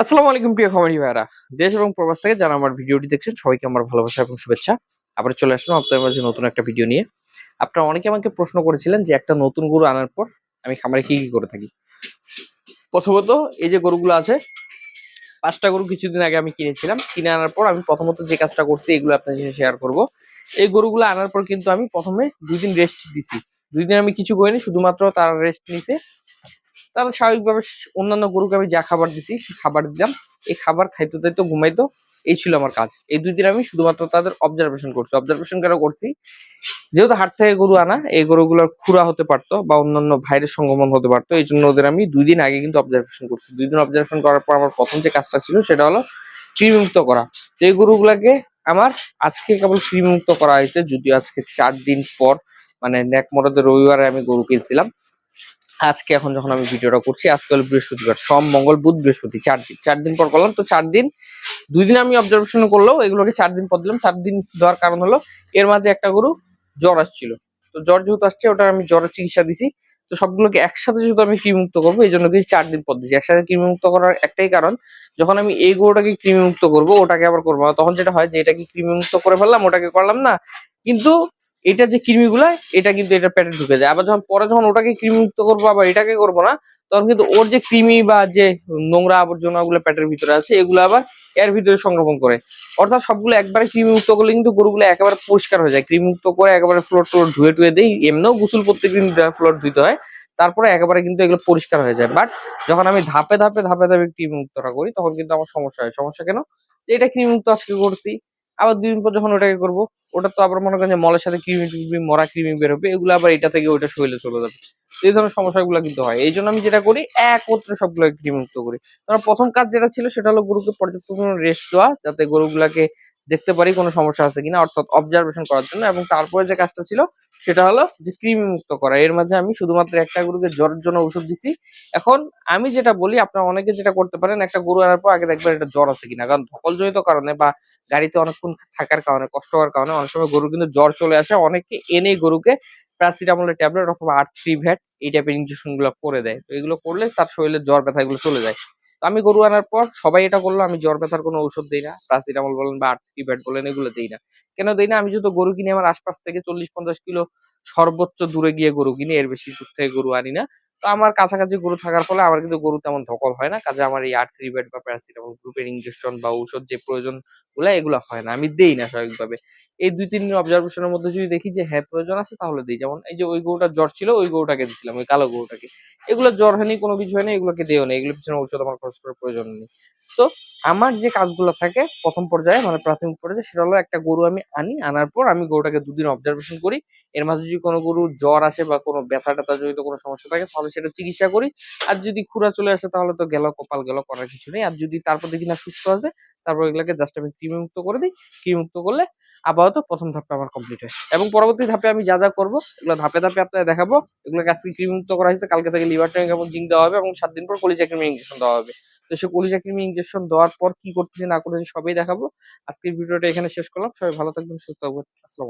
আসসালামু আলাইকুম প্রিয় খামারি ভাইরা। দেশ এবং প্রবাস থেকে যারা আমার ভিডিওটি দেখছেন সবাইকে আমার ভালোবাসা এবং শুভেচ্ছা। আবার চলে আসলাম আপনাদের মাঝে নতুন একটা ভিডিও নিয়ে। আপনারা অনেকে আমাকে প্রশ্ন করেছিলেন যে একটা নতুন গরু আনার পর আমি খামারে কি করে থাকি। প্রথমত এই যে গরুগুলো আছে, ৫ টা গরু কিছুদিন আগে আমি কিনেছিলাম। কিনে আনার পর আমি প্রথমত যে কাজটা করছি এগুলো আপনাদের সাথে শেয়ার করব। এই গরুগুলো আনার পর কিন্তু আমি প্রথমে ২ দিন রেস্ট দিছি। ২ দিন আমি কিছু করিনি, শুধুমাত্র তারা রেস্ট নিছে। তাহলে স্বাভাবিকভাবে অন্যান্য গরুকে আমি যা খাবার দিছি সে খাবার দিলাম। এই খাবার খাইতে দাইতো ঘুমাইতো, এই ছিল আমার কাজ। এই ২ দিন আমি শুধুমাত্র তাদের অবজারভেশন করছি। অবজারভেশন কেন করছি? যেহেতু হাট থেকে গরু আনা, এই গরুগুলোর খুরা হতে পারতো বা অন্যান্য ভাইরাস সংক্রমণ হতে পারতো। এই জন্য ওদের আমি ২ দিন আগে কিন্তু অবজারভেশন করছি। ২ দিন অবজারভেশন করার পর আমার প্রথম যে কাজটা ছিল সেটা হলো কৃমিমুক্ত করা। তো এই গরুগুলাকে আমার আজকে কেবল কৃমিমুক্ত করা হয়েছে, যদিও আজকে ৪ দিন পর, মানে নেক মোড়াদের রবিবারে আমি গরু কিনছিলাম। আজকে এখন যখন আমি ভিডিওটা করছি, আজকে হলো বৃহস্পতিবার, সোম মঙ্গল বুধ বৃহস্পতি, ৪ দিন পর করলাম। তো ৪ দিন, ২ দিন আমি অবজারভেশন করলেও এগুলোকে ৪ দিন পর দিলাম। ৪ দিন দেওয়ার কারণ হলো এর মাঝে একটা গরু জ্বর আসছিল। তো জ্বর যেহেতু আসছে, ওটা আমি জ্বরের চিকিৎসা দিছি। তো সবগুলোকে একসাথে যেহেতু আমি কৃমিমুক্ত করবো, এই জন্য কিন্তু ৪ দিন পর দিচ্ছি। একসাথে কৃমিমুক্ত করার একটাই কারণ, যখন আমি এই গরুটাকে কৃমিমুক্ত করবো ওটাকে আবার করবো না। তখন যেটা হয় যে এটাকে কৃমিমুক্ত করে ফেললাম, ওটাকে করলাম না, কিন্তু এটা যে কৃমিগুলা এটা কিন্তু এটা পেটে ঢুকে যায়। আবার যখন ওটাকে কৃমিমুক্ত করবো আবার এটাকে করবো না, তখন কিন্তু ওর যে কৃমি বা যে নোংরা আবর্জনা গুলো পেটের ভিতরে আছে এগুলো আবার এর ভিতরে সংরক্ষণ করে। অর্থাৎ সবগুলো একবারে কৃমিমুক্ত করলে কিন্তু গরুগুলো একেবারে পরিষ্কার হয়ে যায়। কৃমিমুক্ত করে একেবারে ফ্লোর টোর ধুয়ে টুয়ে দেই, এমনিও গোসল প্রত্যেকদিন ফ্লোর ধুইতে হয়, তারপরে একেবারে কিন্তু এগুলো পরিষ্কার হয়ে যায়। বাট যখন আমি ধাপে ধাপে ধাপে ধাপে কৃমিমুক্তটা করি তখন কিন্তু আমার সমস্যা হয়। সমস্যা কেন? যে এটা কৃমিমুক্ত আজকে করছি, আবার ২ দিন পর যখন ওটাকে করবো, ওটা তো আবার মনে করেন যে মলের সাথে কৃমি টিমি মরা কৃমি বের হবে, এগুলো আবার এটা থেকে ওইটা শরীরে চলে যাবে। তো এই ধরনের সমস্যাগুলো কিন্তু হয়। এই জন্য আমি যেটা করি, একত্রে সবগুলোকে কৃমিমুক্ত করি। আমার প্রথম কাজ যেটা ছিল সেটা হলো গরুকে পর্যাপ্ত পরিমাণে রেস্ট দেওয়া, যাতে গরুগুলাকে দেখতে পারি কোনো সমস্যা আছে কিনা, অর্থাৎ অবজারভেশন করার জন্য। এবং তারপরে যে কাজটা ছিল সেটা হলো যে কৃমি মুক্ত করা। এর মাঝে আমি শুধুমাত্র একটা গরুকে জ্বরের জন্য ওষুধ দিছি। এখন আমি যেটা বলি, আপনারা অনেকে যেটা করতে পারেন, একটা গরু আনার পর আগে দেখবেন এটা জ্বর আছে কিনা। কারণ ধকলজনিত কারণে বা গাড়িতে অনেকক্ষণ থাকার কারণে, কষ্ট হওয়ার কারণে অনেক সময় গরু কিন্তু জ্বর চলে আসে। অনেকে এনে গরুকে প্যারাসিটামলের ট্যাবলেট অথবা R3 ভ্যাট এই টাইপের ইনজেকশন গুলো করে দেয়। তো এগুলো করলে তার শরীরে জ্বর ব্যথা এগুলো চলে যায়। তো আমি গরু আনার পর সবাই এটা করলো, আমি জ্বর ব্যথার কোনো ঔষধ দিই না। প্যারাসিটামল বলেন বা R3 ভ্যাট বলেন, এগুলো দিই না। কেন দিই না? আমি যেহেতু গরু কিনি আমার আশপাশ থেকে ৪০-৫০ কিলো সর্বোচ্চ দূরে গিয়ে গরু কিনি, এর বেশি দূর থেকে গরু আনি না। তো আমার কাছাকাছি গরু থাকার ফলে আমার কিন্তু গরু তেমন ধকল হয় না। কাজে আমার এই R3 ভ্যাট বা প্যারাসিটামল গ্রুপের ইনজেকশন বা ঔষধ যে প্রয়োজন এগুলা হয় না, আমি দেই না স্বাভাবিকভাবে। এই ২-৩ দিন অবজারভেশনের মধ্যে যদি দেখি যে হ্যাঁ প্রয়োজন আছে তাহলে দিই। যেমন এই যে ওই গরুটার জ্বর ছিল, ওই গরুটাকে দিছিলাম, ওই কালো গরুটাকে। এগুলো জ্বর হয়নি, কোনো কিছু হয়নি, এগুলোকে দিও না। এগুলোর পিছনে ঔষধ আমার খরচ করার প্রয়োজন নেই। তো আমার যে কাজগুলো থাকে প্রথম পর্যায়ে, মানে প্রাথমিক পর্যায়ে, সেটা হলো একটা গরু আমি আনি, আনার পর আমি গরুটাকে ২ দিন অবজারভেশন করি। এর মাঝে যদি কোনো গরুর জ্বর আসে বা কোনো ব্যথা-ট্যাথা জনিত কোনো সমস্যা থাকে তাহলে সেটা চিকিৎসা করি। আর যদি খুরা চলে আসে তাহলে তো গেল কপাল গেল, করার কিছু নেই। আর যদি তারপর দেখি না সুস্থ আছে, তারপর এগুলাকে জাস্ট আমি কৃমিমুক্ত করে দিই। কৃমিমুক্ত করলে আপাতত প্রথম ধাপটা আমার কমপ্লিট হয়। এবং পরবর্তী ধাপে আমি যা করব এগুলো ধাপে ধাপে আপনাদের দেখাবো। এগুলোকে আজকে কৃমিমুক্ত করা হয়েছে, কালকে থেকে লিভার টনিক এবং জিঙ্ক দেওয়া হবে এবং ৭ দিন পর কলিজা কৃমি ইনজেকশন দেওয়া হবে। তো সে কলিজা কৃমি ইনজেকশন দেওয়ার পর কি করতেছি না করতেছি সবই দেখাবো। আজকের ভিডিওটা এখানে শেষ করলাম। সবাই ভালো থাকবেন, সুস্থ থাকবেন। আসসালামু আলাইকুম।